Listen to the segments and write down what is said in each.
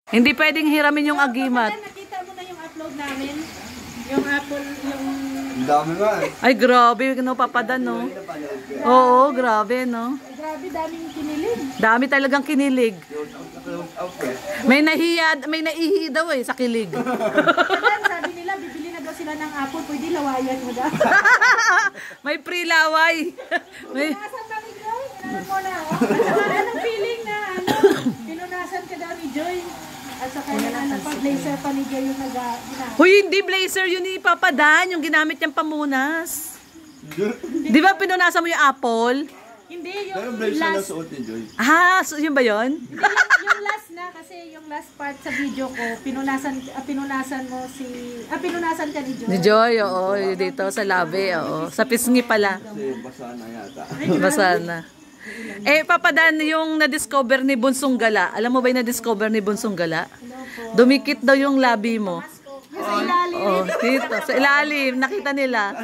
Hindi pwedeng hiramin yung agimat. Nakita mo na yung upload namin? Yung Apple, yung... Ang dami nga eh. Ay, grabe, no, papadan, no? Oo, grabe, no? Grabe, daming kinilig. Dami talagang kinilig. May naihi daw eh, sa kilig. Sabi nila, bibili na daw sila ng Apple, pwede lawayan mo daw. May pre-laway. May... Pinunasan ba ni Joy? Ano mo na? Anong feeling na, pinunasan ka daw ni Joy? At saka yung blazer pa ni Joy yung ginamit. Huy, hindi blazer yun ni Papa Dan, yung ginamit niyang pamunas. Di ba pinunasan mo yung apple? Hindi, Pero yung brace na last. nasuot ni Joy. Ah, so yun ba yun? Yung last na, kasi yung last part sa video ko, pinunasan mo si... pinunasan ka ni Joy. Ni Joy, oo, yun dito sa labi, oo. Sa pisngi pala. Kasi basa na yata. Basa na. Eh, Papa Dan, yung na-discover ni Bunsong Gala, alam mo ba yung na-discover ni Bunsong Gala? Dumikit daw yung labi mo. Yung sa ilalim. Oh, dito, sa ilalim, nakita nila.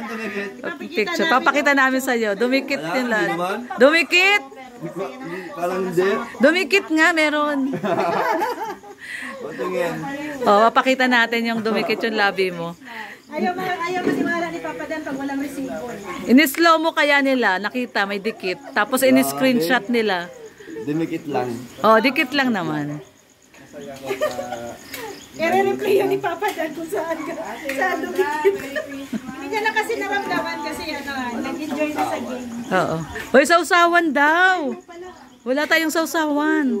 Picture, papakita namin sa iyo. Dumikit yung labi. Dumikit! Parang hindi. Dumikit nga, meron. O tingin. Oh, papakita natin yung dumikit yung labi mo. Ayaw maniwala ni Papa Dan pag walang resibo. In-slow mo kaya nila, nakita, may dikit. Tapos in-screenshot nila. Dimikit lang. Oh, dikit lang naman. I-replay yun ni Papa Dan kung saan dumikit. Hindi niya na kasi naramdaman kasi nag-enjoy na sa game. Oo. Hoy, sausawan daw. Wala tayong sausawan.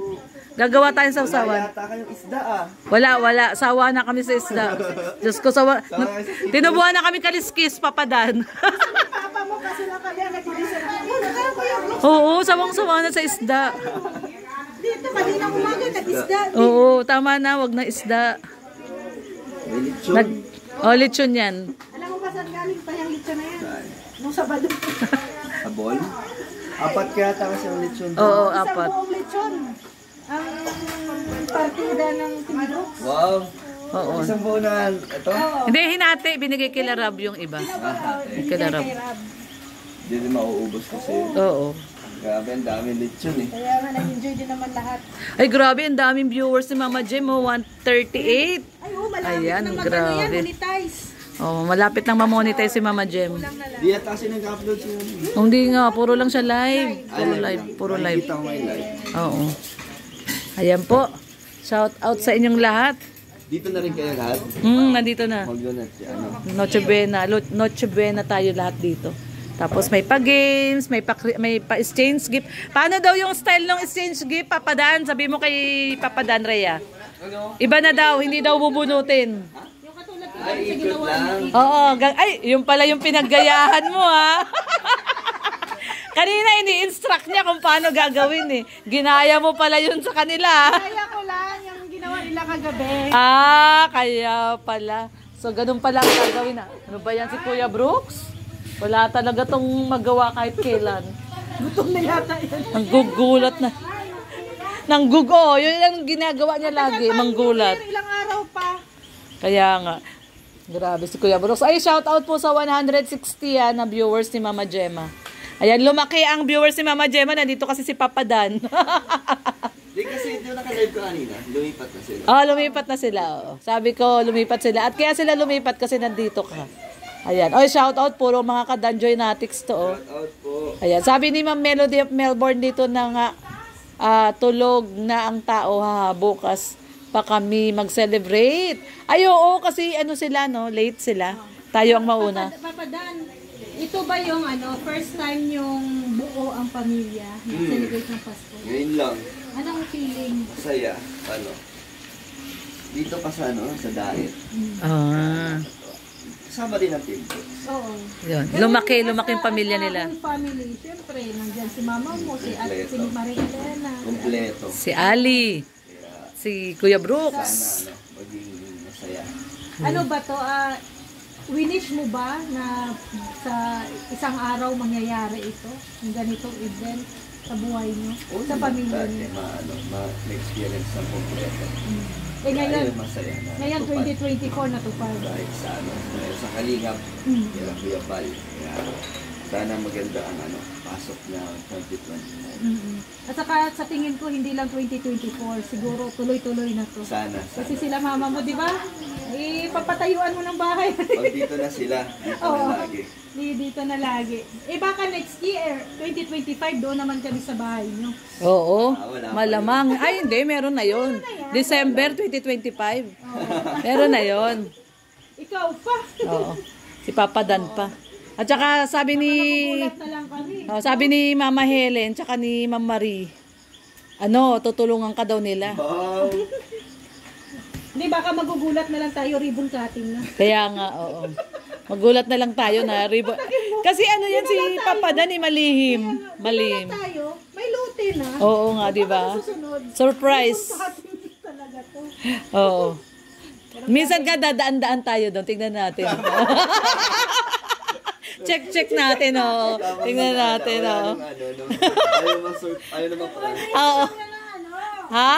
Gagawa tayong sausawan. Yata kayong isda ah. Wala. Sawa na kami sa isda. Diyos ko, sawa. Tinubuhan na kami kaliskis, Papa Dan. Papa mo kasi lang kami ang nag-enjoy. Oo, sawang-sawa na sa isda. Dito, kanina umaga, nag-isda. Oo, tama na, wag na isda. May lechon. Lechon yan. Alam mo ba saan galing pa yung lechon na yan? Nung Sabado. Sabon? Apat kaya kasi ang lechon. Oo, Isang apat. buong lechon. Ang partida ng Timidok. Wow. Oo. Isang buo na ito. Hindi, hinati. Binigay kay Larab yung iba. Kay Larab. Hindi din mauubos kasi. Oo. Grabe, ang dami lechon eh. Kaya nga nag-enjoy din naman lahat. Ay, grabe. Ang daming viewers ni Mama Jem. 138. Ay, malapit Ayan, na grabe. yan, monetize. Oh, malapit nang ma-monetize si Mama Jem. Di yata kasi nag-upload siya. Hindi nga, puro lang siya live. Puro live. Nakikita ko may live. Oo. Ayan po. Shout out sa inyong lahat. Dito na rin kayo lahat. Nandito na. Mag-donut si ano. Noche Buena tayo lahat dito. Tapos may pa-games, may pa-exchange gift. Paano daw yung style ng exchange gift, Papa Dan? Sabi mo kay Papa Dan, Rhea. Iba na daw, hindi daw bubunutin. Yung katulad ko sa ginawa ni Oo, ay, yung pala yung pinaggayahan mo, ha? Kanina ini-instruct niya kung paano gagawin, eh. Ginaya mo pala yun sa kanila. Kaya ko lang yung ginawa nila kagabi. Ah, kaya pala. So, ganun pala ang gagawin, ha? Ano ba yan si Kuya Brooks? Wala talaga tong magawa kahit kailan. Gutom na yata yun. Ang gugulat na. Nanggugo. Yun ang ginagawa niya lagi. Manggulat. Ilang araw pa. Kaya nga. Grabe si Kuya Brooks. Ay, shout out po sa 160 na viewers ni Mama Gemma. Ayan, lumaki ang viewers ni Mama Gemma. Nandito kasi si Papa Dan. Di kasi ito naka-live ko kanina. Lumipat na sila. Oh, lumipat na sila. Oh. Sabi ko, lumipat sila. At kaya sila lumipat kasi nandito ka. Ayan. Oy, shout out puro mga ka-Danjoy Natics to. Oh. Shout out po. Ayan. Sabi ni Ma'am Melody of Melbourne dito na nga, tulog na ang tao ha. Bukas pa kami mag-celebrate. Ay, oo, kasi ano sila, no? Late sila. Tayo ang mauna. Papa Dan, ito ba yung first time yung buo ang pamilya na celebrate ng Pasko? Ngayon lang. Anong feeling? Masaya. Ano? Dito pa sa sa diet. Ah. Kasama din ang team ko. Oo. Yun. Lumaki yung pamilya nila. Ang family, siyempre, nandiyan si mama mo, si Ate, si Maria Elena. Kompleto. Si Ali. Si Kuya Brooks. Sana maging masaya. Ano ba to? Winish mo ba na sa isang araw mangyayari ito? Yung ganitong event sa buhay niyo? Sa pamilya niyo? Ma-experience ng kompleto. Eh ngayon, Masaya na. ngayon 2024 na to pa. Kahit sa sa Kalingap, kaya Kuya Bal. Kaya Sana maganda ang pasok na 2020. At saka sa tingin ko, hindi lang 2024. Siguro tuloy-tuloy na to. Sana. Kasi sila mama mo, di ba? Eh, papatayuan mo ng bahay. Pag dito na sila, dito Oo. na lagi. Dito na lagi. Eh, baka next year, 2025, doon naman kami sa bahay nyo. Oo, wala pa malamang. Ay, hindi, meron na yon. December 2025. Meron na yon. Ikaw pa. Oo. Si Papa Dan pa. At saka sabi ni Ulat na lang kami. sabi ni Mama Helen tsaka ni Ma'am Marie, tutulungan ka daw nila. Wow! Hindi, baka magugulat na lang tayo, ribbon cutting na. Kaya nga, oo. Magulat na lang tayo na ribbon. Kasi ano yan si Papa Dan, malihim. Malihim. Tayo, may lute na. Oo nga, di ba? Susunod. Surprise. Cutting talaga to. Oo. Minsan ka dadaan-daan tayo doon. Tingnan natin. Check natin, oh. Tingnan natin, oh. Ayaw naman prank. Oo. Ha?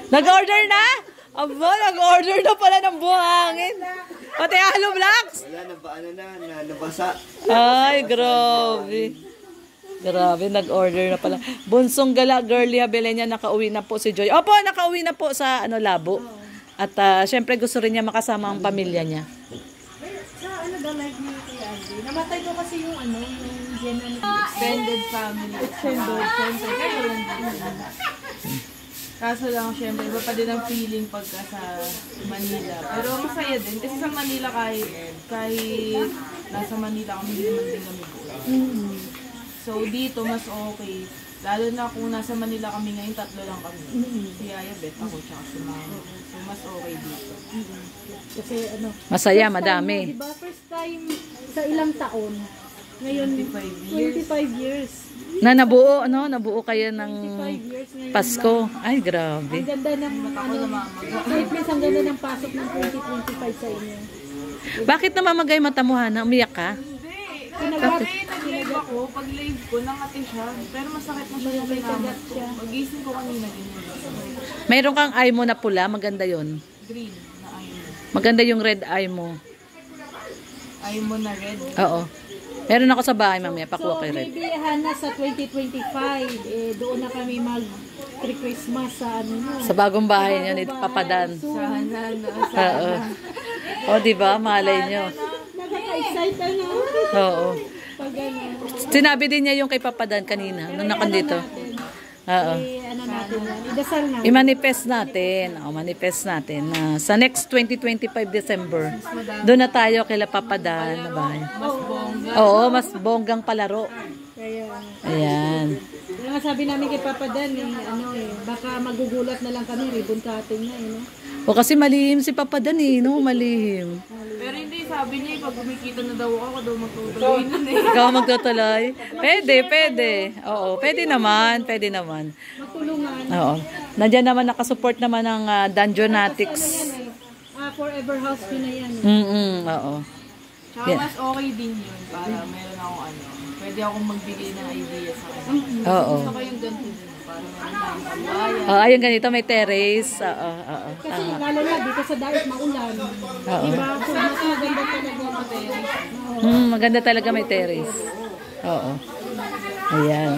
Nag-order na? Aba, nag-order na pala ng buhangin. Pati Halo Blocks. Wala nabasa. Ay, grabe. Grabe, nag-order na pala. Bunsong gala, girly Habelenya, nakauwi na po si Joy. Opo, nakauwi na po sa Labo. At syempre gusto rin niya makasama ang pamilya niya. Sa daw like ni Kuya Andy? Namatay ko kasi yung extended family. Extended. Siyempre, kayo lang din. Kaso lang, syempre, iba pa din ang feeling pagka sa Manila. Pero masaya din. Kasi sa Manila, kahit nasa Manila kami, hindi naman din kami buo. So, dito, mas okay. Lalo na kung nasa Manila kami ngayon, 3 lang kami. Si Yaya, Bet, ako, tsaka si Mama. So, mas okay dito. Kasi Masaya, first madami. time mo, diba? First time sa ilang taon. Ngayon, 25 years. Na nabuo kayo ng 25 years ngayon. Pasko. Ay, grabe. Ang ganda ng, kahit minsan ang ganda ng pasok ng 2025 sa inyo. Bakit namamagay mata mo, Hana? Umiyak ka? Nag-live ako, pag live ko, nangati siya. Pero masakit na siya yung kinamat ko. Pag-gising ko kanina, ganyan. Mayroon kang eye mo na pula, maganda yon. Green na eye mo. Maganda yung red eye mo. Eye mo na red. Oo. Meron ako sa bahay, mamaya. Pakuha So, kay red. maybe Hana sa 2025, doon na kami mag-Christmas sa Sa bagong bahay niyo ni Papa Dan. Sana, Oo. O, diba? Malay nyo. Nakaka-excite Oo. Pag Sinabi din niya yung kay Papa Dan kanina, nung nakandito. Oo. natin yan. Idasal na. I-manifest natin. Manifest natin na sa next 2025 December, doon na tayo kila Papa Dan na bahay. Mas bongga. Oo, mas bonggang palaro. Kaya, Ayan. kaya nga sabi namin kay Papa Dan, baka magugulat na lang kami, ribbon cutting na, no? O kasi malihim si Papa Dan no? Malihim. Pero hindi, sabi niya, pag kumikita na daw ako daw magtutuloy nun eh. Ikaw magtutuloy? Pwede. Oo, pwede naman. Matulungan. Oo. Nandiyan naman, nakasupport naman ng Dungeonatics. Forever house ko na yan. Oo. Tsaka mas okay din yun para meron akong pwede akong magbigay ng idea sa kanya. Oo. Gusto ko yung ganito din, para meron akong kabayan. Ayun ganito, may terrace. Oo. Kasi lalo na dito sa dagat maulan. Diba? So, mas maganda talaga. Maganda talaga may terrace. Oo. Ayan.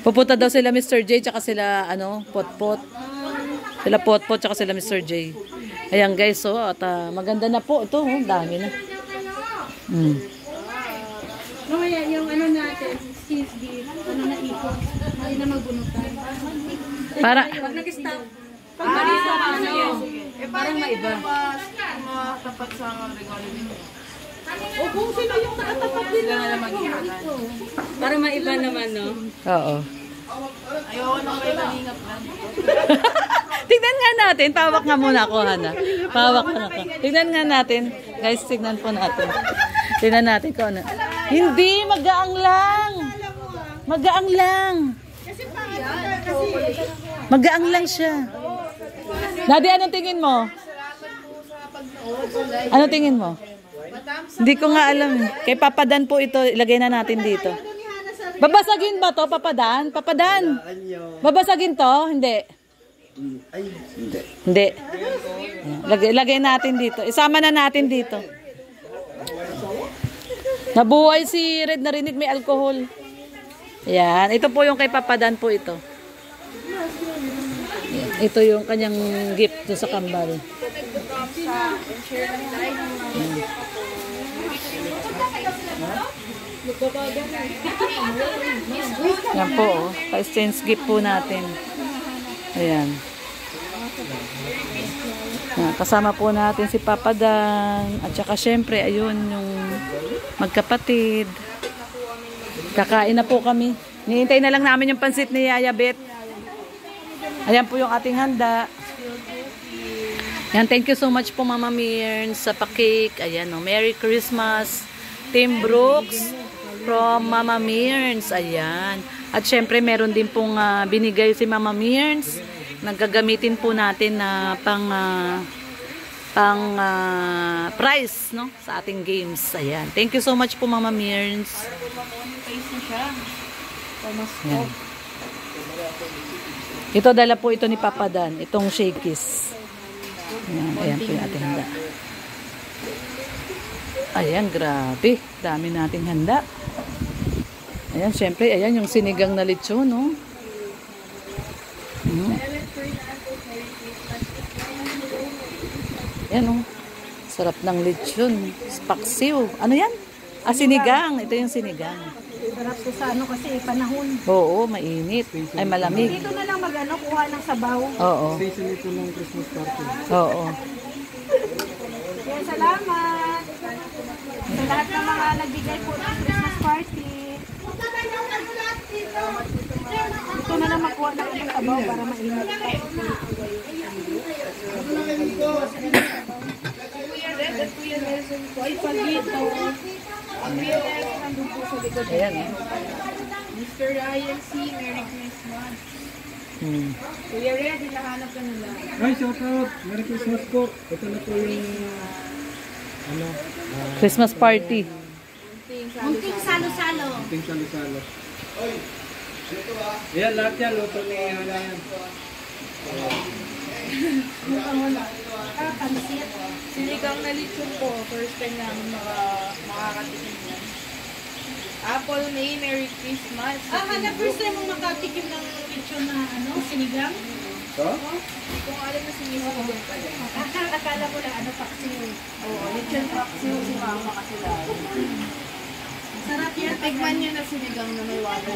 Pupunta daw sila Mr. J tsaka sila Potpot. Sila Potpot tsaka sila Mr. J. Ayan guys, so at maganda na po ito, dami na. Mamaya yung natin, skills beef, na ikot, hindi na magbunutan. Para Pag nag-stop, Parang maiba. Matapat sa regalo ninyo. o kung sino yung nakatapat din Sila na naman yung para maiba naman, no? oo. Ayoko nang may talingap lang. Tignan nga natin, pawak nga muna ako, Hana. Pawak na ako. Tignan nga natin. Guys, tignan po natin. Tignan natin kung ano. Hindi, magaang lang. Magaang lang. Magaang lang siya. Nadi, anong tingin mo? Anong tingin mo? Hindi ko nga alam. Kay Papa Dan po ito, ilagay na natin dito. Babasagin ba to, Papa Dan? Papa Dan? Babasagin to? Hindi. Ay, hindi. Hindi. Lagay natin dito. Isama na natin dito. Nabuhay si Red, narinig may alcohol. Yan. Ito po yung kay Papadan po ito. Ito yung kanyang gift do sa kambal. Yan po, oh. Pa-exchange gift po natin. Ayan. Kasama po natin si Papadan. At saka syempre, ayun, yung magkapatid. Kakain na po kami. Niintay na lang namin yung pansit ni Yaya Bet. Ayan po yung ating handa. Ayan, thank you so much po Mama Mirns sa pa-cake. Ayan, oh, Merry Christmas. Tim Brooks from Mama Mirns. Ayan. At syempre, meron din pong binigay si Mama Mirns. Nagagamitin po natin na pang prize, no, sa ating games. Ayan. Thank you so much po Mama Mirns. Ayan. Ito dala po ito ni Papadan, itong shakies. Ayan, ayan po yung ating handa. Ayan, grabe. Dami nating handa. Ayan, syempre, ayan yung sinigang na lechon, no? Ayan, no? Sarap ng lechon. Paksiw. Ano yan? Sinigang. Ito yung sinigang. Sarap to sa ano kasi panahon. Oo, mainit. Ay, malamig. Dito na lang kuha ng sabaw. Oo. Season ito ng Christmas party. Oo. Kaya salamat sa lahat ng mga nagbigay po ng Christmas party. Dito na lang makuha ng sabaw para mainit. Kuya Nelson po ay pagito. Ang PLF nandun po sa likod. Ayan. Mr. Ryan C. Merry Christmas. Kuya Red, hinahanap ka nila. Ay, shout out! Merry Christmas po! Ito na po yung Christmas party. Munting salo-salo. ating salo-salo. Ayan, lahat yan. Luto ni Hanayan. Pansit. Sinigang na lechon po. First time namin makakatikim yan. Apple May, Merry Christmas. First time mong makatikim ng lechon na sinigang? So? Hindi ko alam na sinigang pala. Akala ko lang paksiw. Oo, lechon paksiw si mama kasi lalo. Sarap yan. Tigman nyo na sinigang na may water.